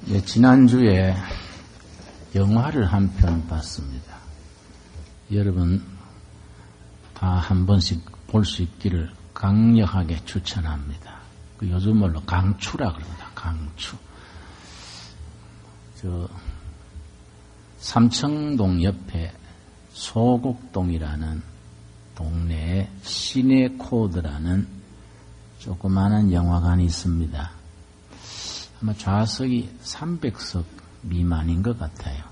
예, 지난주에 영화를 한 편 봤습니다. 여러분 다 한 번씩 볼 수 있기를 강력하게 추천합니다. 요즘 말로 강추라 그럽니다. 강추. 삼청동 옆에 소곡동이라는 동네에 시네코드라는 조그마한 영화관이 있습니다. 아마 좌석이 300석 미만인 것 같아요.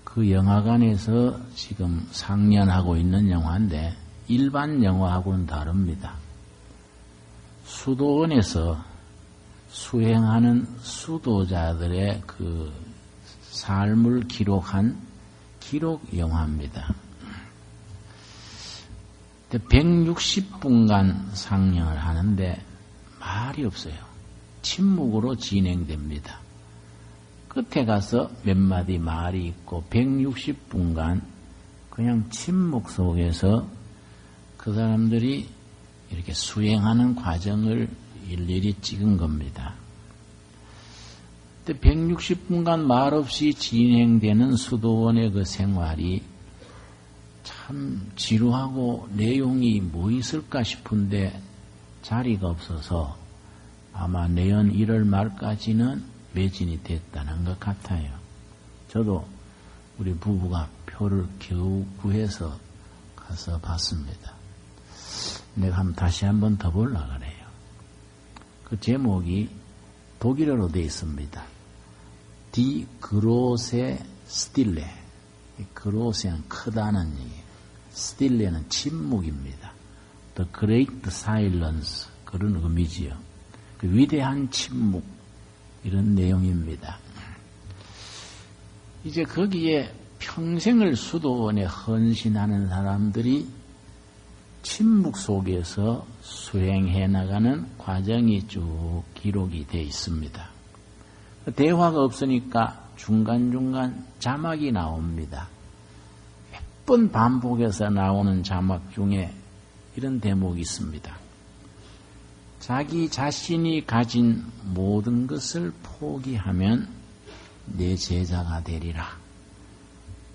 그 영화관에서 지금 상연하고 있는 영화인데 일반 영화하고는 다릅니다. 수도원에서 수행하는 수도자들의 그 삶을 기록한 기록 영화입니다. 160분간 상영을 하는데 말이 없어요. 침묵으로 진행됩니다. 끝에 가서 몇 마디 말이 있고 160분간 그냥 침묵 속에서 그 사람들이 이렇게 수행하는 과정을 일일이 찍은 겁니다. 160분간 말없이 진행되는 수도원의 그 생활이 참 지루하고 내용이 뭐 있을까 싶은데 자리가 없어서 아마 내년 1월 말까지는 매진이 됐다는 것 같아요. 저도 우리 부부가 표를 겨우 구해서 가서 봤습니다. 내가 다시 한번 더 보려고 그래요. 그 제목이 독일어로 되어 있습니다. 디 그로세 스틸레. 그로세는 크다는 얘기예요. 스틸레는 침묵입니다. The Great Silence. 그런 의미지요. 그 위대한 침묵. 이런 내용입니다. 이제 거기에 평생을 수도원에 헌신하는 사람들이 침묵 속에서 수행해 나가는 과정이 쭉 기록이 되어 있습니다. 대화가 없으니까 중간중간 자막이 나옵니다. 몇 번 반복해서 나오는 자막 중에 이런 대목이 있습니다. 자기 자신이 가진 모든 것을 포기하면 내 제자가 되리라.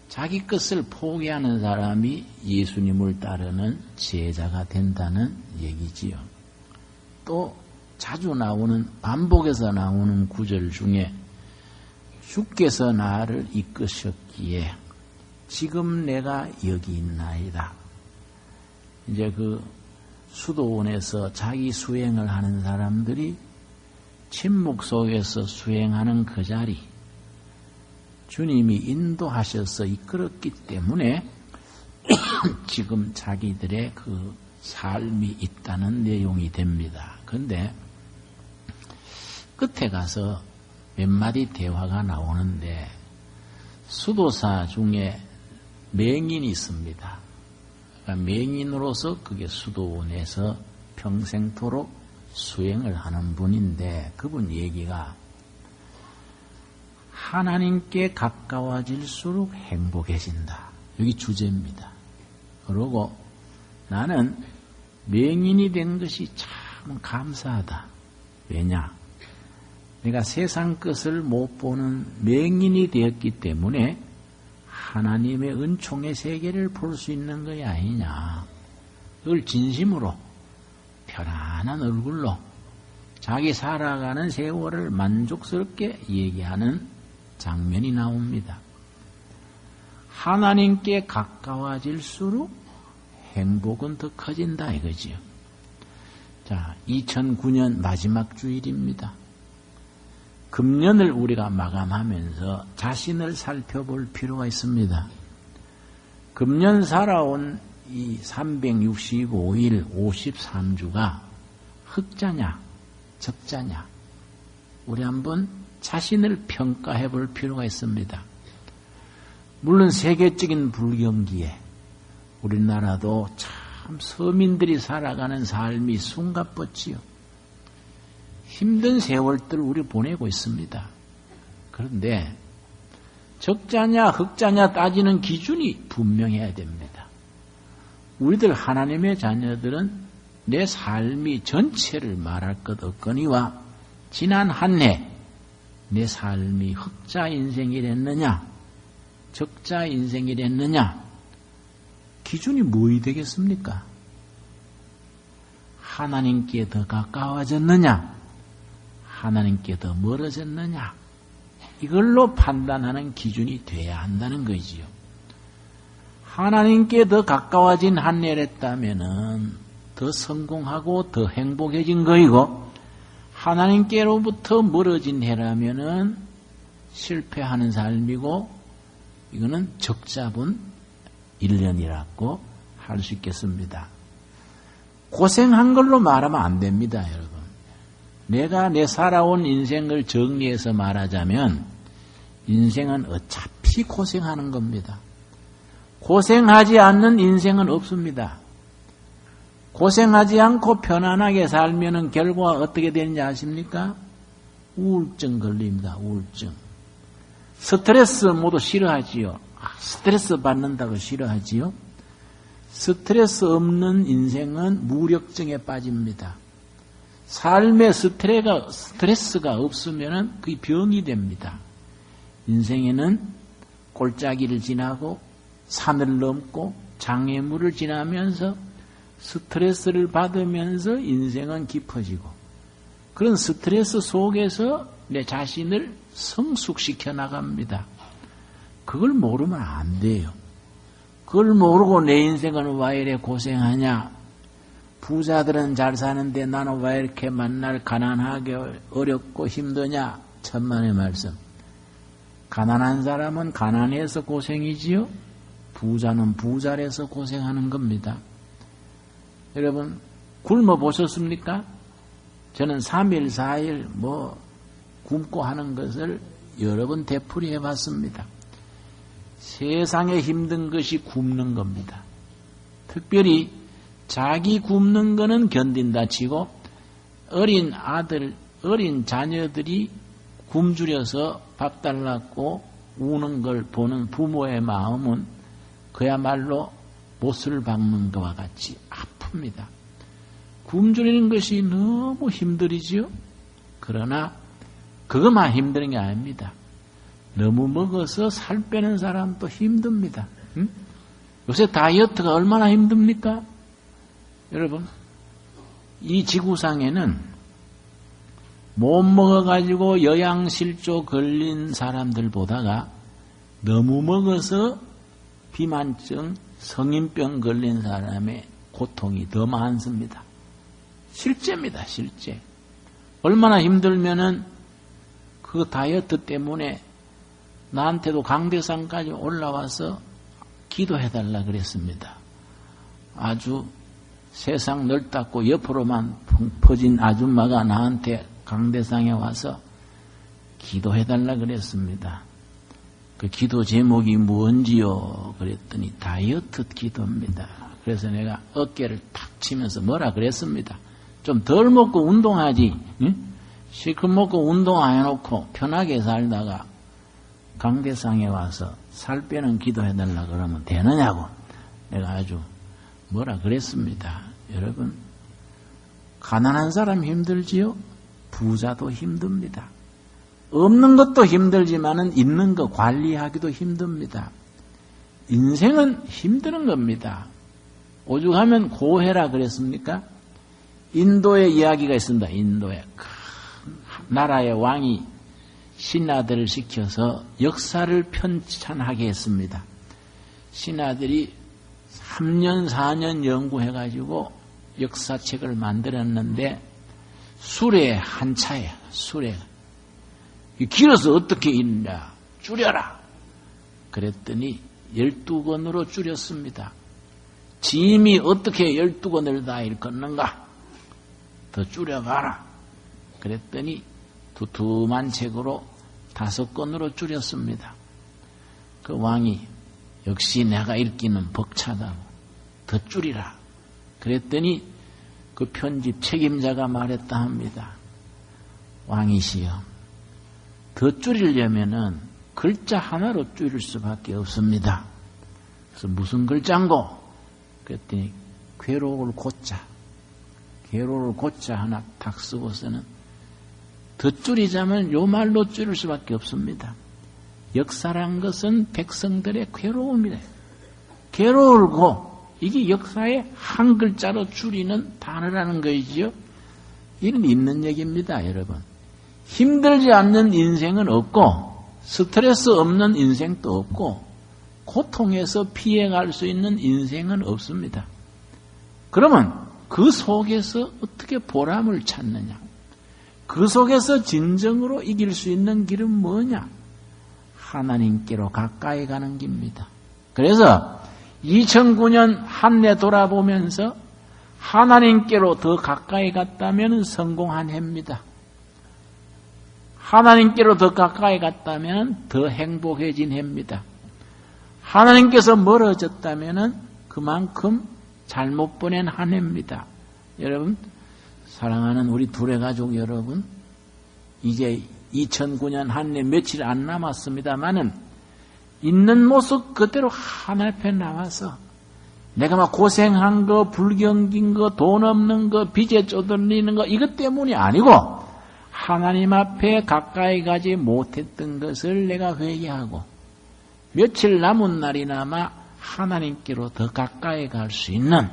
자기 것을 포기하는 사람이 예수님을 따르는 제자가 된다는 얘기지요. 또 자주 나오는 반복해서 나오는 구절 중에 주께서 나를 이끄셨기에 지금 내가 여기 있나이다. 이제 그 수도원에서 자기 수행을 하는 사람들이 침묵 속에서 수행하는 그 자리, 주님이 인도하셔서 이끌었기 때문에 지금 자기들의 그 삶이 있다는 내용이 됩니다. 그런데 끝에 가서 몇 마디 대화가 나오는데 수도사 중에 맹인이 있습니다. 그러니까 맹인으로서 그게 수도원에서 평생토록 수행을 하는 분인데 그분 얘기가 하나님께 가까워질수록 행복해진다. 여기 주제입니다. 그러고 나는 맹인이 된 것이 참 감사하다. 왜냐? 내가 세상 것을 못 보는 맹인이 되었기 때문에 하나님의 은총의 세계를 볼 수 있는 것이 아니냐. 그걸 진심으로 편안한 얼굴로 자기 살아가는 세월을 만족스럽게 얘기하는 장면이 나옵니다. 하나님께 가까워질수록 행복은 더 커진다 이거지요. 자, 2009년 마지막 주일입니다. 금년을 우리가 마감하면서 자신을 살펴볼 필요가 있습니다. 금년 살아온 이 365일 53주가 흑자냐 적자냐 우리 한번 자신을 평가해 볼 필요가 있습니다. 물론 세계적인 불경기에 우리나라도 참 서민들이 살아가는 삶이 숨가뻗지요. 힘든 세월들을 우리 보내고 있습니다. 그런데 적자냐 흑자냐 따지는 기준이 분명해야 됩니다. 우리들 하나님의 자녀들은 내 삶이 전체를 말할 것 없거니와 지난 한 해 내 삶이 흑자 인생이랬느냐, 적자 인생이랬느냐, 기준이 뭐이 되겠습니까? 하나님께 더 가까워졌느냐, 하나님께 더 멀어졌느냐, 이걸로 판단하는 기준이 돼야 한다는 거지요. 하나님께 더 가까워진 한 해였다면은 더 성공하고 더 행복해진 거이고, 하나님께로부터 멀어진 해라면은 실패하는 삶이고, 이거는 적잡은 일년이라고 할 수 있겠습니다. 고생한 걸로 말하면 안 됩니다, 여러분. 내가 내 살아온 인생을 정리해서 말하자면 인생은 어차피 고생하는 겁니다. 고생하지 않는 인생은 없습니다. 고생하지 않고 편안하게 살면은 결과가 어떻게 되는지 아십니까? 우울증 걸립니다. 우울증. 스트레스 모두 싫어하지요. 스트레스 받는다고 싫어하지요. 스트레스 없는 인생은 무력증에 빠집니다. 삶에 스트레스가 없으면 그게 병이 됩니다. 인생에는 골짜기를 지나고 산을 넘고 장애물을 지나면서 스트레스를 받으면서 인생은 깊어지고, 그런 스트레스 속에서 내 자신을 성숙시켜 나갑니다. 그걸 모르면 안 돼요. 그걸 모르고 내 인생은 왜 이래 고생하냐, 부자들은 잘 사는데 나는 왜 이렇게 만날 가난하게 어렵고 힘드냐. 천만의 말씀. 가난한 사람은 가난해서 고생이지요. 부자는 부자라서 고생하는 겁니다. 여러분 굶어 보셨습니까? 저는 3일 4일 굶고 하는 것을 여러 번 되풀이해 봤습니다. 세상에 힘든 것이 굶는 겁니다. 특별히 자기 굶는 거는 견딘다 치고 어린 자녀들이 굶주려서 밥 달라고 우는 걸 보는 부모의 마음은 그야말로 못을 박는 것과 같이 아픕니다. 굶주리는 것이 너무 힘들이지요. 그러나 그것만 힘든 게 아닙니다. 너무 먹어서 살 빼는 사람도 힘듭니다. 응? 요새 다이어트가 얼마나 힘듭니까? 여러분, 이 지구상에는 못 먹어가지고 영양실조 걸린 사람들보다가 너무 먹어서 비만증, 성인병 걸린 사람의 고통이 더 많습니다. 실제입니다, 실제. 얼마나 힘들면은 그 다이어트 때문에 나한테도 강대상까지 올라와서 기도해달라 그랬습니다. 아주 세상 넓다고 옆으로만 퍼진 아줌마가 나한테 강대상에 와서 기도해달라 그랬습니다. 그 기도 제목이 뭔지요? 그랬더니 다이어트 기도입니다. 그래서 내가 어깨를 탁 치면서 뭐라 그랬습니다. 좀 덜 먹고 운동하지. 응? 실컷 먹고 운동 안 해놓고 편하게 살다가 강대상에 와서 살 빼는 기도해달라 그러면 되느냐고 내가 아주 뭐라 그랬습니다. 여러분, 가난한 사람 힘들지요? 부자도 힘듭니다. 없는 것도 힘들지만은 있는 거 관리하기도 힘듭니다. 인생은 힘드는 겁니다. 오죽하면 고해라 그랬습니까? 인도의 이야기가 있습니다. 인도에 큰 나라의 왕이 신하들을 시켜서 역사를 편찬하게 했습니다. 신하들이 3년 4년 연구해가지고 역사책을 만들었는데 수레 한 차에 수레 길어서 어떻게 읽냐 줄여라 그랬더니 12권으로 줄였습니다. 짐이 어떻게 12권을 다 읽었는가 더 줄여봐라 그랬더니 두툼한 책으로 5권으로 줄였습니다. 그 왕이 역시 내가 읽기는 벅차다고 더 줄이라 그랬더니 그 편집 책임자가 말했다 합니다. 왕이시여, 더 줄이려면은 글자 하나로 줄일 수밖에 없습니다. 그래서 무슨 글자인고? 그랬더니 괴로울 고자 하나 탁 쓰고서는 더 줄이자면 요 말로 줄일 수밖에 없습니다. 역사란 것은 백성들의 괴로움이래. 괴로울고 이게 역사의 한 글자로 줄이는 단어라는 것이지요. 이는 있는 얘기입니다, 여러분. 힘들지 않는 인생은 없고 스트레스 없는 인생도 없고 고통에서 피해갈 수 있는 인생은 없습니다. 그러면 그 속에서 어떻게 보람을 찾느냐? 그 속에서 진정으로 이길 수 있는 길은 뭐냐? 하나님께로 가까이 가는 길입니다. 그래서 2009년 한 해 돌아보면서 하나님께로 더 가까이 갔다면 성공한 해입니다. 하나님께로 더 가까이 갔다면 더 행복해진 해입니다. 하나님께서 멀어졌다면 그만큼 잘못 보낸 한 해입니다. 여러분, 사랑하는 우리 둘의 가족 여러분, 이제 2009년 한 해 며칠 안 남았습니다만은 있는 모습 그대로 하나님 앞에 나와서 내가 막 고생한 거, 불경긴 거, 돈 없는 거, 빚에 쪼들리는 거 이것 때문이 아니고 하나님 앞에 가까이 가지 못했던 것을 내가 회개하고 며칠 남은 날이나마 하나님께로 더 가까이 갈 수 있는,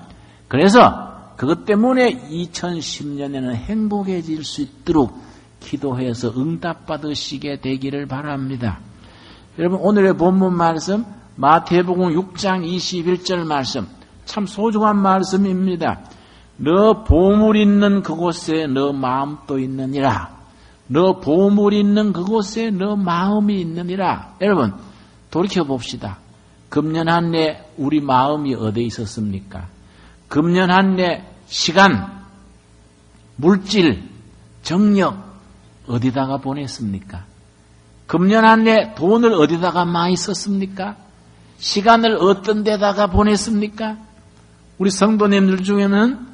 그래서 그것 때문에 2010년에는 행복해질 수 있도록 기도해서 응답받으시게 되기를 바랍니다. 여러분, 오늘의 본문 말씀 마태복음 6장 21절 말씀 참 소중한 말씀입니다. 너 보물 있는 그곳에 너 마음도 있느니라. 너 보물 있는 그곳에 너 마음이 있느니라. 여러분, 돌이켜봅시다. 금년 한 해 우리 마음이 어디에 있었습니까? 금년 한 해 시간, 물질, 정력 어디다가 보냈습니까? 금년 한 해 돈을 어디다가 많이 썼습니까? 시간을 어떤 데다가 보냈습니까? 우리 성도님들 중에는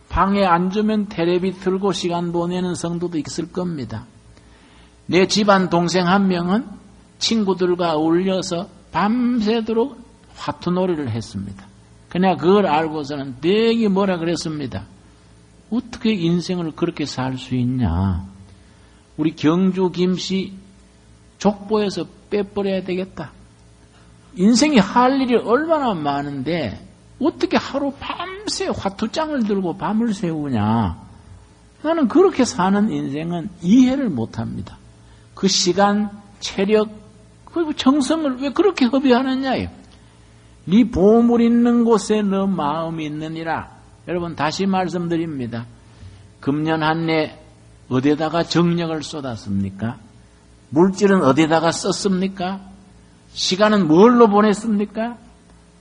방에 앉으면 텔레비 틀고 시간 보내는 성도도 있을 겁니다. 내 집안 동생 한 명은 친구들과 어울려서 밤새도록 화투놀이를 했습니다. 그냥 그걸 알고서는 되게 뭐라 그랬습니다. 어떻게 인생을 그렇게 살 수 있냐. 우리 경주 김씨 족보에서 빼버려야 되겠다. 인생이 할 일이 얼마나 많은데 어떻게 하루 밤새 화투장을 들고 밤을 새우냐. 나는 그렇게 사는 인생은 이해를 못합니다. 그 시간, 체력, 그리고 정성을 왜 그렇게 허비하느냐요. 네 보물 있는 곳에 너 마음이 있느니라. 여러분, 다시 말씀드립니다. 금년 한 해 어디에다가 정력을 쏟았습니까? 물질은 어디에다가 썼습니까? 시간은 뭘로 보냈습니까?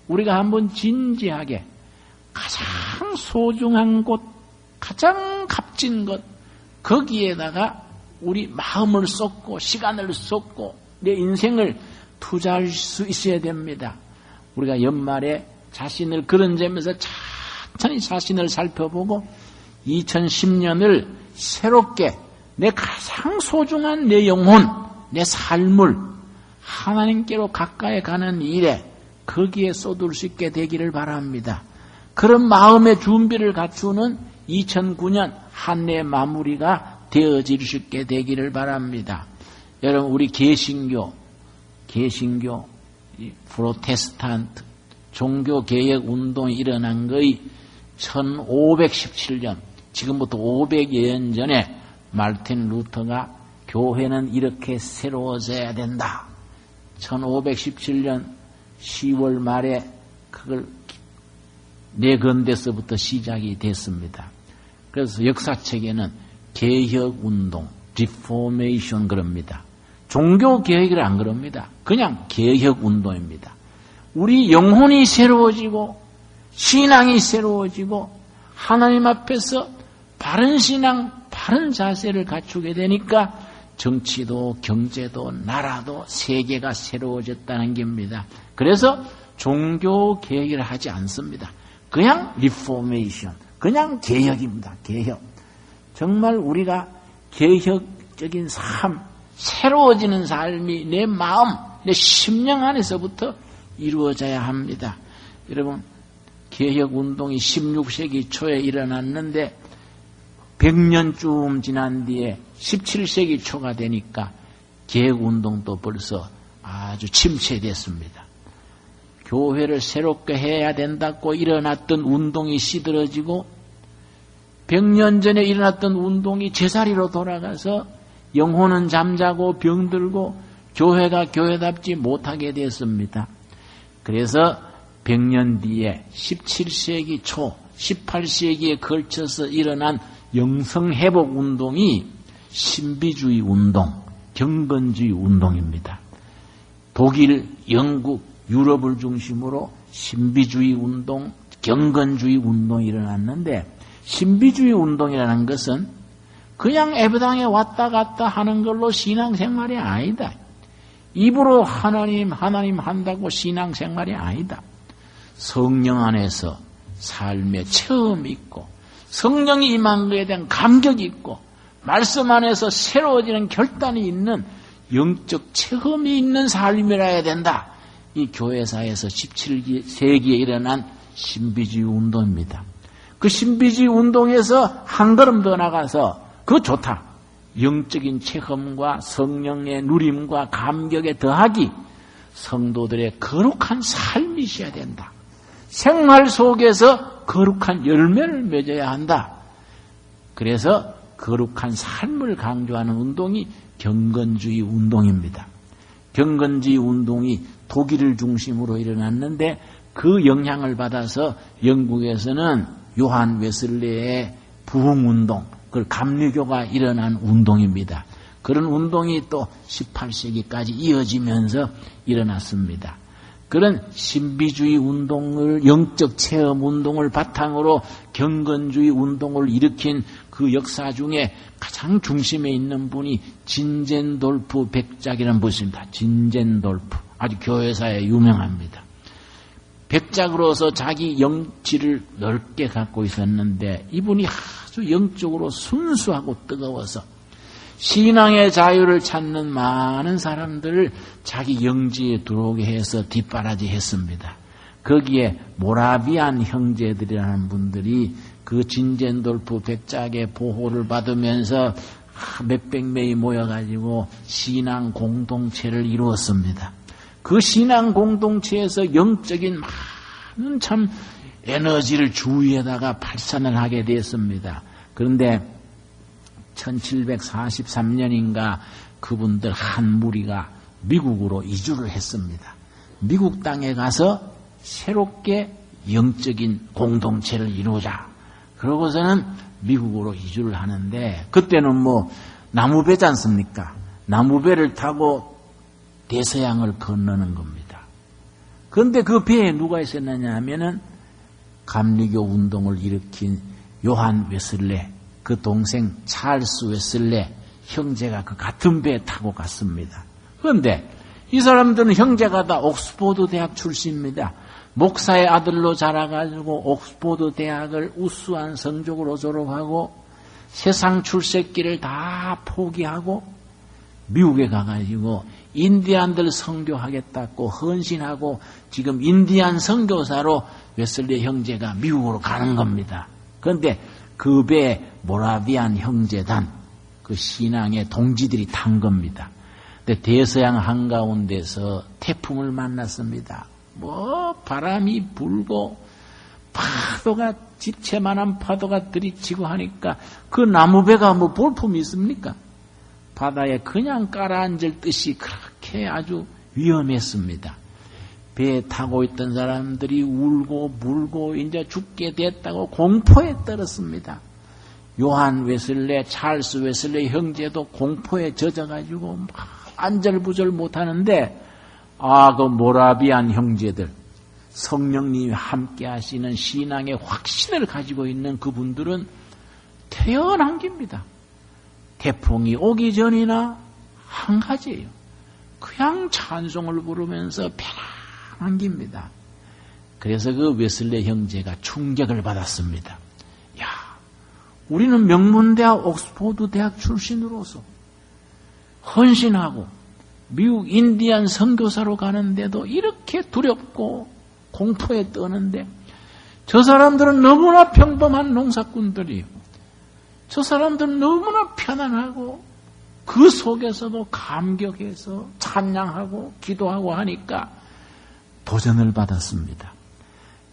우리가 한번 진지하게 가장 소중한 곳, 가장 값진 것, 거기에다가 우리 마음을 쏟고 시간을 쏟고 내 인생을 투자할 수 있어야 됩니다. 우리가 연말에 자신을 그런 점에서 천천히 자신을 살펴보고 2010년을 새롭게 내 가장 소중한 내 영혼, 내 삶을 하나님께로 가까이 가는 일에 거기에 쏟을 수 있게 되기를 바랍니다. 그런 마음의 준비를 갖추는 2009년 한 해 마무리가 되어질 수 있게 되기를 바랍니다. 여러분, 우리 개신교, 프로테스탄트 종교개혁 운동이 일어난 거의 1517년, 지금부터 500여 년 전에 마르틴 루터가 교회는 이렇게 새로워져야 된다. 1517년 10월 말에 그걸 내건대서부터 시작이 됐습니다. 그래서 역사책에는 개혁운동, 리포메이션 그럽니다. 종교개혁이라 안 그럽니다. 그냥 개혁운동입니다. 우리 영혼이 새로워지고 신앙이 새로워지고 하나님 앞에서 바른 신앙, 바른 자세를 갖추게 되니까 정치도 경제도 나라도 세계가 새로워졌다는 겁니다. 그래서 종교개혁을 하지 않습니다. 그냥 리포메이션, 그냥 개혁입니다. 개혁. 정말 우리가 개혁적인 삶, 새로워지는 삶이 내 마음, 내 심령 안에서부터 이루어져야 합니다. 여러분, 개혁운동이 16세기 초에 일어났는데 100년쯤 지난 뒤에 17세기 초가 되니까 개혁운동도 벌써 아주 침체됐습니다. 교회를 새롭게 해야 된다고 일어났던 운동이 시들어지고 100년 전에 일어났던 운동이 제자리로 돌아가서 영혼은 잠자고 병들고 교회가 교회답지 못하게 됐습니다. 그래서 100년 뒤에 17세기 초, 18세기에 걸쳐서 일어난 영성회복 운동이 신비주의 운동, 경건주의 운동입니다. 독일, 영국, 유럽을 중심으로 신비주의 운동, 경건주의 운동이 일어났는데 신비주의 운동이라는 것은 그냥 예배당에 왔다 갔다 하는 걸로 신앙생활이 아니다. 입으로 하나님 한다고 신앙생활이 아니다. 성령 안에서 삶의 체험이 있고 성령이 임한 것에 대한 감격이 있고 말씀 안에서 새로워지는 결단이 있는 영적 체험이 있는 삶이라야 된다. 이 교회사에서 17세기에 일어난 신비주의 운동입니다. 그 신비주의 운동에서 한 걸음 더 나가서 그거 좋다. 영적인 체험과 성령의 누림과 감격에 더하기 성도들의 거룩한 삶이 있어야 된다. 생활 속에서 거룩한 열매를 맺어야 한다. 그래서 거룩한 삶을 강조하는 운동이 경건주의 운동입니다. 경건주의 운동이 독일을 중심으로 일어났는데 그 영향을 받아서 영국에서는 요한 웨슬레의 부흥운동, 그 감리교가 일어난 운동입니다. 그런 운동이 또 18세기까지 이어지면서 일어났습니다. 그런 신비주의 운동을, 영적 체험 운동을 바탕으로 경건주의 운동을 일으킨 그 역사 중에 가장 중심에 있는 분이 진젠돌프 백작이라는 분입니다. 진젠돌프. 아주 교회사에 유명합니다. 백작으로서 자기 영지를 넓게 갖고 있었는데 이분이 아주 영적으로 순수하고 뜨거워서 신앙의 자유를 찾는 많은 사람들을 자기 영지에 들어오게 해서 뒷바라지 했습니다. 거기에 모라비안 형제들이라는 분들이 그 진젠돌프 백작의 보호를 받으면서 몇백 명이 모여가지고 신앙 공동체를 이루었습니다. 그 신앙 공동체에서 영적인 많은 참 에너지를 주위에다가 발산을 하게 되었습니다. 그런데 1743년인가 그분들 한 무리가 미국으로 이주를 했습니다. 미국 땅에 가서 새롭게 영적인 공동체를 이루자. 그러고서는 미국으로 이주를 하는데 그때는 뭐 나무배지 않습니까? 나무배를 타고 대서양을 건너는 겁니다. 그런데 그 배에 누가 있었느냐 하면은 감리교 운동을 일으킨 요한 웨슬레, 그 동생 찰스 웨슬레 형제가 그 같은 배에 타고 갔습니다. 그런데 이 사람들은 형제가 다 옥스포드 대학 출신입니다. 목사의 아들로 자라가지고 옥스포드 대학을 우수한 성적으로 졸업하고 세상 출세길을 다 포기하고 미국에 가가지고 인디안들 선교하겠다고 헌신하고 지금 인디안 선교사로 웨슬리 형제가 미국으로 가는 겁니다. 그런데 그 배에 모라비안 형제단, 그 신앙의 동지들이 탄 겁니다. 근데 대서양 한가운데서 태풍을 만났습니다. 뭐 바람이 불고 파도가 집채만한 파도가 들이치고 하니까 그 나무배가 뭐 볼품이 있습니까? 바다에 그냥 깔아앉을 듯이 그렇게 아주 위험했습니다. 배에 타고 있던 사람들이 울고 물고 이제 죽게 됐다고 공포에 떨었습니다. 요한 웨슬레, 찰스 웨슬레 형제도 공포에 젖어가지고 안절부절 못하는데 그 모라비안 형제들, 성령님이 함께 하시는 신앙의 확신을 가지고 있는 그분들은 태연한 겁니다. 태풍이 오기 전이나 한 가지예요. 그냥 찬송을 부르면서 편안한 겁니다. 그래서 그 웨슬레 형제가 충격을 받았습니다. 야, 우리는 명문대학 옥스포드 대학 출신으로서 헌신하고 미국 인디안 선교사로 가는데도 이렇게 두렵고 공포에 떠는데 저 사람들은 너무나 평범한 농사꾼들이에요. 저 사람들은 너무나 편안하고 그 속에서도 감격해서 찬양하고 기도하고 하니까 도전을 받았습니다.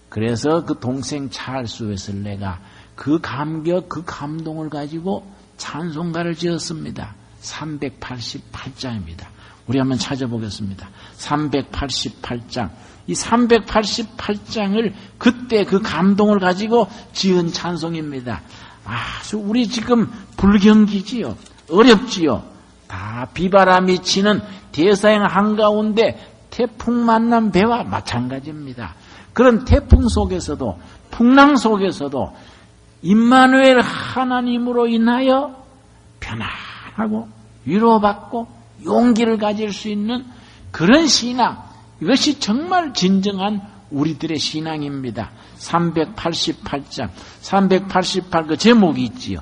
그래서 그 동생 찰스 웨슬레가 그 감격, 그 감동을 가지고 찬송가를 지었습니다. 388장입니다. 우리 한번 찾아보겠습니다. 388장. 이 388장을 그때 그 감동을 가지고 지은 찬송입니다. 아주 우리 지금 불경기지요. 어렵지요. 다 비바람이 치는 대서양 한가운데 태풍 만난 배와 마찬가지입니다. 그런 태풍 속에서도 풍랑 속에서도 임마누엘 하나님으로 인하여 편안하고 위로받고 용기를 가질 수 있는 그런 신앙, 이것이 정말 진정한 우리들의 신앙입니다. 388장, 388 그 제목이 있지요.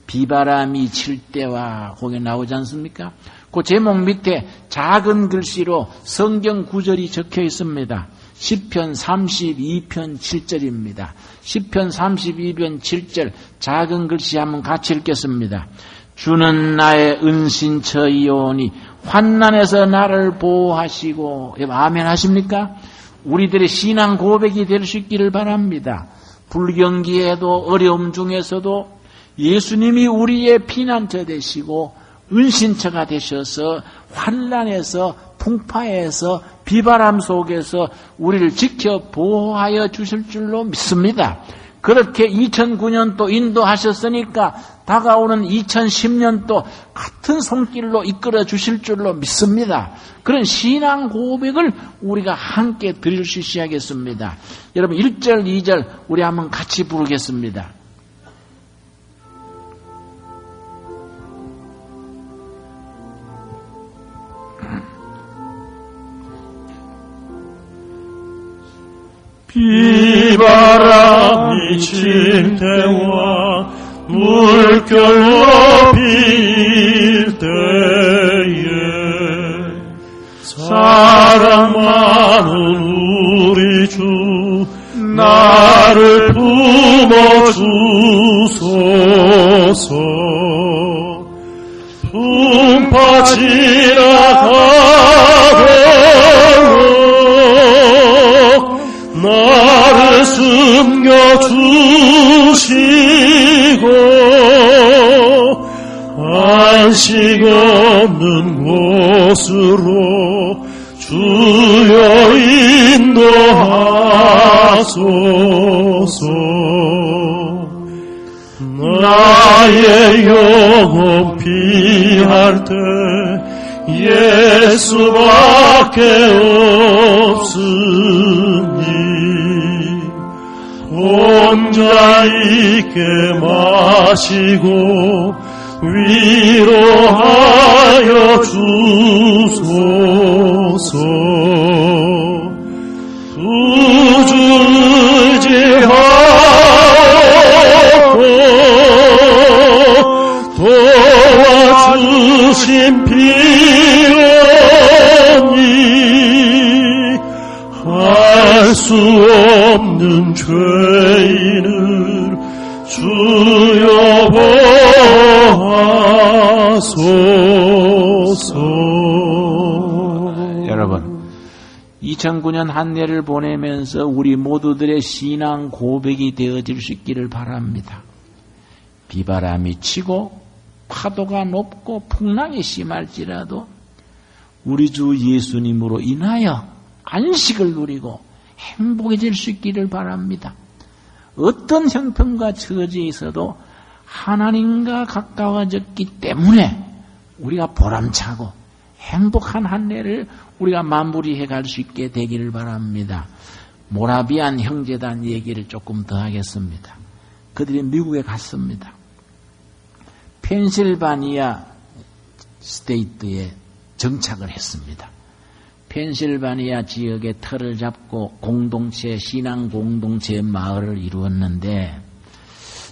비바람이 칠 때와 거기 나오지 않습니까? 그 제목 밑에 작은 글씨로 성경 구절이 적혀 있습니다. 시편 32편 7절입니다. 시편 32편 7절 작은 글씨 한번 같이 읽겠습니다. 주는 나의 은신처이오니 환난에서 나를 보호하시고. 아멘 하십니까? 우리들의 신앙 고백이 될 수 있기를 바랍니다. 불경기에도 어려움 중에서도 예수님이 우리의 피난처 되시고 은신처가 되셔서 환난에서 풍파에서 비바람 속에서 우리를 지켜 보호하여 주실 줄로 믿습니다. 그렇게 2009년도 인도하셨으니까 다가오는 2010년도 같은 손길로 이끌어 주실 줄로 믿습니다. 그런 신앙 고백을 우리가 함께 드릴 수 있어야겠습니다. 여러분 1절, 2절 우리 한번 같이 부르겠습니다. 비바람이 칠 때와 물결로 빌 때에 사랑 많은 우리 주 나를 품어주소서. 풍파 지나가도록 나를 숨겨주시고 안식 없는 곳으로 주여 인도하소서. 나의 영혼 피할 때 예수밖에 없으니 혼자 있게 마시고 위로하여 주소서. 두 주 의지하고 도와주신 필요니 할 수 없는 죄인을 주여 보하소서. 여러분 2009년 한 해를 보내면서 우리 모두들의 신앙 고백이 되어질 수 있기를 바랍니다. 비바람이 치고 파도가 높고 풍랑이 심할지라도 우리 주 예수님으로 인하여 안식을 누리고 행복해질 수 있기를 바랍니다. 어떤 형편과 처지에 있어도 하나님과 가까워졌기 때문에 우리가 보람차고 행복한 한 해를 우리가 마무리해 갈 수 있게 되기를 바랍니다. 모라비안 형제단 얘기를 조금 더 하겠습니다. 그들이 미국에 갔습니다. 펜실바니아 스테이트에 정착을 했습니다. 펜실바니아 지역에 터를 잡고 공동체, 신앙 공동체 마을을 이루었는데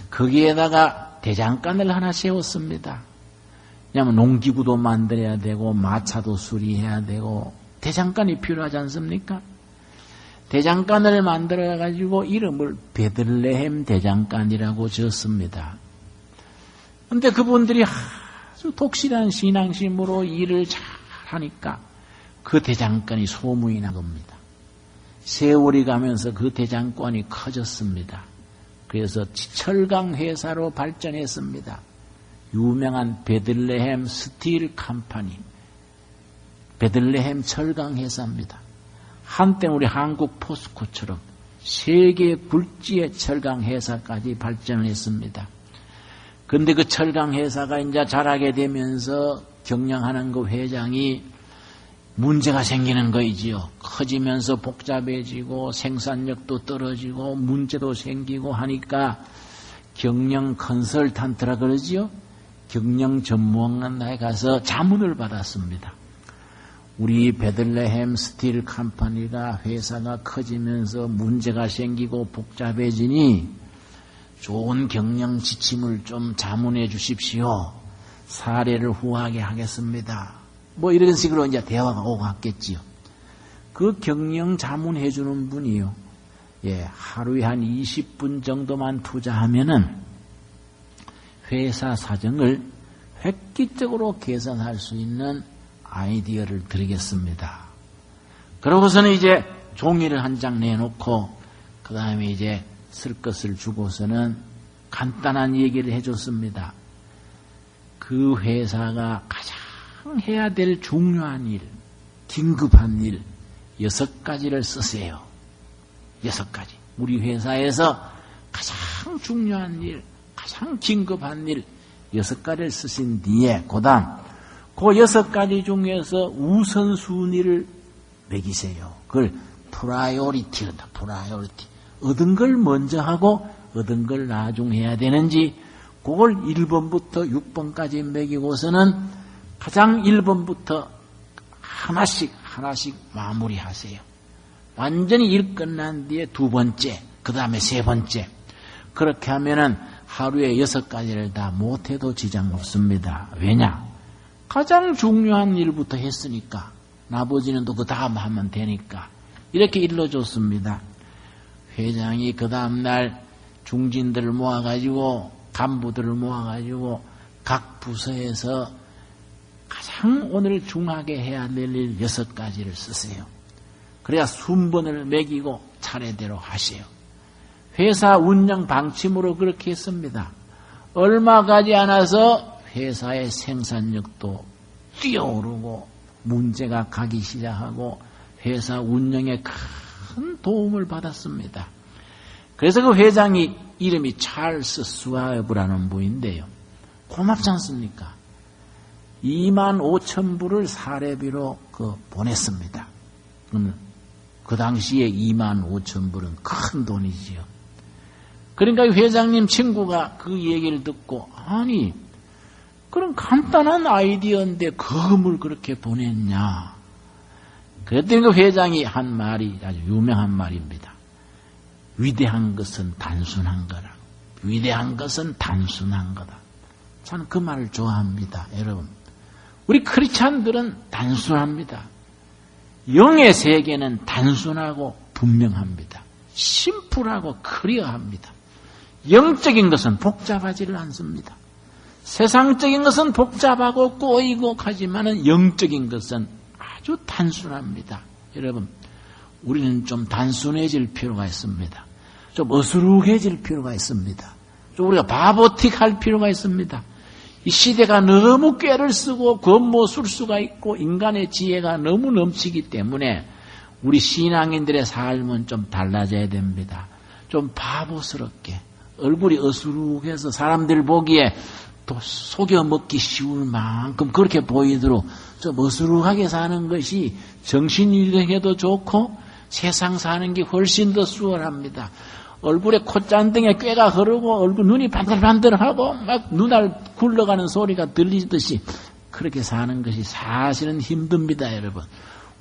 거기에다가 대장간을 하나 세웠습니다. 왜냐하면 농기구도 만들어야 되고 마차도 수리해야 되고 대장간이 필요하지 않습니까? 대장간을 만들어가지고 이름을 베들레헴 대장간이라고 지었습니다. 근데 그분들이 아주 독실한 신앙심으로 일을 잘 하니까 그 대장간이 소문이 난 겁니다. 세월이 가면서 그 대장간이 커졌습니다. 그래서 철강 회사로 발전했습니다. 유명한 베들레헴 스틸 컴퍼니, 베들레헴 철강 회사입니다. 한때 우리 한국 포스코처럼 세계 굴지의 철강 회사까지 발전했습니다. 그런데 그 철강 회사가 이제 자라게 되면서 경영하는 그 회장이 문제가 생기는 거이지요. 커지면서 복잡해지고 생산력도 떨어지고 문제도 생기고 하니까 경영 컨설턴트라 그러지요. 경영 전문가에 가서 자문을 받았습니다. 우리 베들레헴 스틸 컴퍼니가 회사가 커지면서 문제가 생기고 복잡해지니 좋은 경영 지침을 좀 자문해 주십시오. 사례를 후하게 하겠습니다. 뭐 이런 식으로 이제 대화가 오고 갔겠지요. 그 경영 자문해 주는 분이요. 하루에 한 20분 정도만 투자하면은 회사 사정을 획기적으로 개선할 수 있는 아이디어를 드리겠습니다. 그러고서는 이제 종이를 한 장 내놓고 그 다음에 이제 쓸 것을 주고서는 간단한 얘기를 해줬습니다. 그 회사가 가장 해야 될 중요한 일, 긴급한 일 6가지를 쓰세요. 6가지. 우리 회사에서 가장 중요한 일, 가장 긴급한 일 6가지를 쓰신 뒤에 그 다음 그 6가지 중에서 우선순위를 매기세요. 그걸 프라이오리티한다. 프라이오리티. 얻은 걸 먼저 하고 얻은 걸 나중에 해야 되는지 그걸 1번부터 6번까지 매기고서는 가장 1번부터 하나씩 마무리하세요. 완전히 일 끝난 뒤에 2번째, 그 다음에 3번째. 그렇게 하면은 하루에 6가지를 다 못해도 지장 없습니다. 왜냐? 가장 중요한 일부터 했으니까 나머지는 또 그 다음 하면 되니까 이렇게 일러줬습니다. 회장이 그 다음날 중진들을 모아가지고 간부들을 모아가지고 각 부서에서 가장 오늘 중하게 해야 될 일 6가지를 쓰세요. 그래야 순번을 매기고 차례대로 하세요. 회사 운영 방침으로 그렇게 했습니다. 얼마 가지 않아서 회사의 생산력도 뛰어오르고 문제가 가기 시작하고 회사 운영에 큰 도움을 받았습니다. 그래서 그 회장이 이름이 찰스 스와브라는 분인데요. 고맙지 않습니까? 25,000불을 사례비로 보냈습니다. 그 당시에 25,000불은 큰 돈이지요. 그러니까 회장님 친구가 그 얘기를 듣고 아니 그런 간단한 아이디어인데 그걸 그렇게 보냈냐. 그랬더니 그 회장이 한 말이 아주 유명한 말입니다. 위대한 것은 단순한 거라. 위대한 것은 단순한 거다. 저는 그 말을 좋아합니다. 여러분. 우리 크리스찬들은 단순합니다. 영의 세계는 단순하고 분명합니다. 심플하고 클리어합니다. 영적인 것은 복잡하지를 않습니다. 세상적인 것은 복잡하고 꼬이고 하지만은 영적인 것은 아주 단순합니다. 여러분, 우리는 좀 단순해질 필요가 있습니다. 좀 어수룩해질 필요가 있습니다. 좀 우리가 바보틱할 필요가 있습니다. 이 시대가 너무 꾀를 쓰고 겉모술수가 있고 인간의 지혜가 너무 넘치기 때문에 우리 신앙인들의 삶은 좀 달라져야 됩니다. 좀 바보스럽게 얼굴이 어수룩해서 사람들 보기에 또 속여 먹기 쉬울 만큼 그렇게 보이도록 좀 어수룩하게 사는 것이 정신유력에도 좋고 세상 사는 게 훨씬 더 수월합니다. 얼굴에 콧잔등에 꾀가 흐르고 얼굴 눈이 반들반들하고 막 눈알 굴러가는 소리가 들리듯이 그렇게 사는 것이 사실은 힘듭니다, 여러분.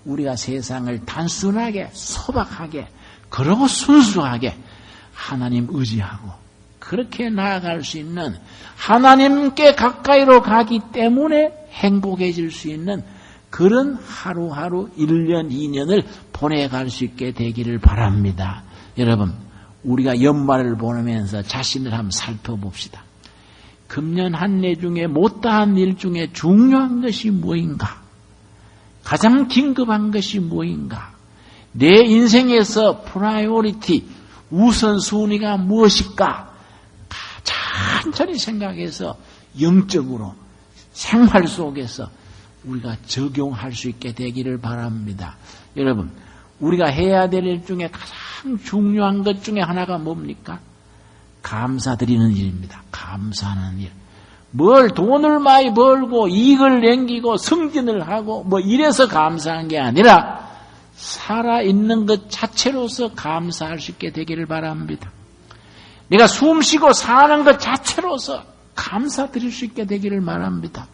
우리가 세상을 단순하게 소박하게 그러고 순수하게 하나님 의지하고 그렇게 나아갈 수 있는 하나님께 가까이로 가기 때문에 행복해질 수 있는 그런 하루하루 1년, 2년을 보내갈 수 있게 되기를 바랍니다. 여러분, 우리가 연말을 보내면서 자신을 한번 살펴봅시다. 금년 한 해 중에 못다한 일 중에 중요한 것이 무엇인가? 가장 긴급한 것이 무엇인가? 내 인생에서 프라이오리티, 우선순위가 무엇일까? 천천히 생각해서 영적으로 생활 속에서 우리가 적용할 수 있게 되기를 바랍니다. 여러분, 우리가 해야 될 일 중에 가장 중요한 것 중에 하나가 뭡니까? 감사드리는 일입니다. 감사하는 일. 뭘 돈을 많이 벌고 이익을 남기고 승진을 하고 뭐 이래서 감사한 게 아니라 살아있는 것 자체로서 감사할 수 있게 되기를 바랍니다. 내가 숨 쉬고 사는 것 자체로서 감사드릴 수 있게 되기를 바랍니다.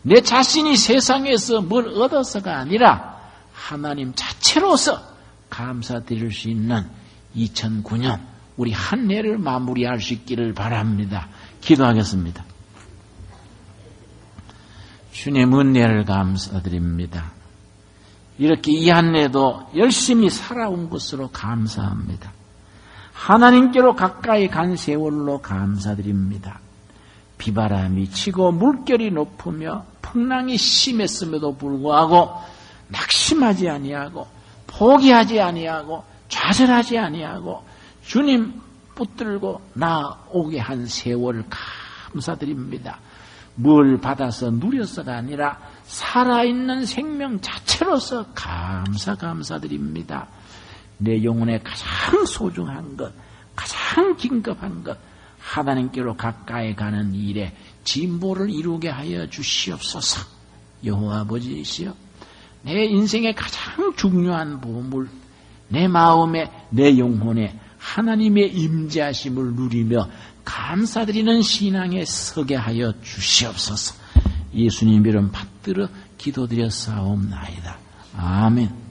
내 자신이 세상에서 뭘 얻어서가 아니라 하나님 자체로서 감사드릴 수 있는 2009년 우리 한 해를 마무리할 수 있기를 바랍니다. 기도하겠습니다. 주님 은혜를 감사드립니다. 이렇게 이 한 해도 열심히 살아온 것으로 감사합니다. 하나님께로 가까이 간 세월로 감사드립니다. 비바람이 치고 물결이 높으며 풍랑이 심했음에도 불구하고 낙심하지 아니하고 포기하지 아니하고 좌절하지 아니하고 주님 붙들고 나오게 한 세월을 감사드립니다. 뭘 받아서 누려서가 아니라 살아있는 생명 자체로서 감사드립니다. 내 영혼에 가장 소중한 것, 가장 긴급한 것, 하나님께로 가까이 가는 일에 진보를 이루게 하여 주시옵소서. 여호와 아버지이시여, 내 인생의 가장 중요한 보물, 내 마음에, 내 영혼에 하나님의 임재하심을 누리며 감사드리는 신앙에 서게 하여 주시옵소서. 예수님 이름 받들어 기도드렸사옵나이다. 아멘.